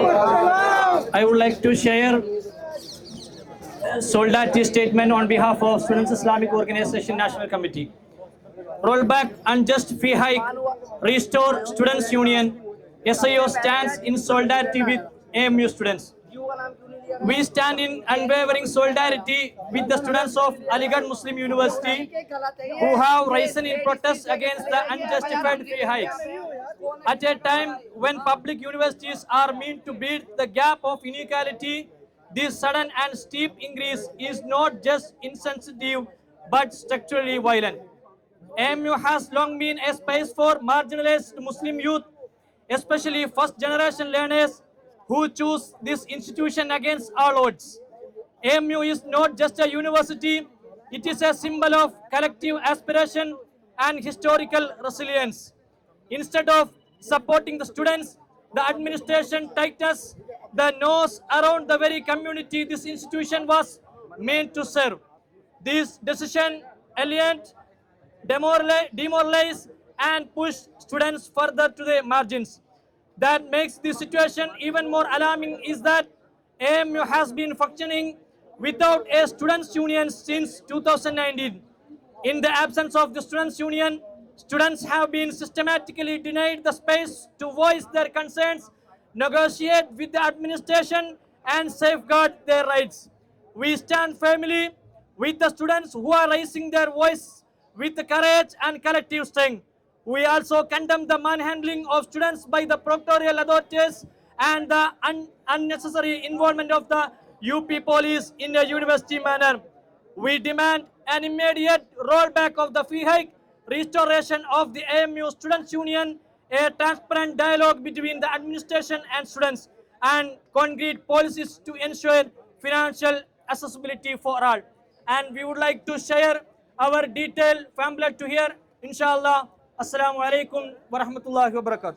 I would like to share a solidarity statement on behalf of Students Islamic Organization National Committee. Roll back unjust fee hike, restore Students Union. SIO stands in solidarity with AMU students. We stand in unwavering solidarity with the students of Aligarh Muslim University who have risen in protest against the unjustified fee hikes. At a time when public universities are meant to bridge the gap of inequality, this sudden and steep increase is not just insensitive but structurally violent. AMU has long been a space for marginalized Muslim youth, especially first generation learners who choose this institution against all odds. AMU is not just a university, it is a symbol of collective aspiration and historical resilience. Instead of supporting the students, the administration tightens the noose around the very community this institution was meant to serve. This decision alienate, demoralize and push students further to the margins. That makes the situation even more alarming is that AMU has been functioning without a students' union since 2019. In the absence of the students' union, students have been systematically denied the space to voice their concerns, negotiate with the administration, and safeguard their rights. We stand firmly with the students who are raising their voice with courage and collective strength. We also condemn the manhandling of students by the proctorial authorities and the unnecessary involvement of the UP police in a university manner. We demand an immediate rollback of the fee hike, restoration of the AMU Students' Union, a transparent dialogue between the administration and students, and concrete policies to ensure financial accessibility for all. And we would like to share our detailed pamphlet to here, inshallah. Assalamu alaikum wa rahmatullahi wa barakatuh.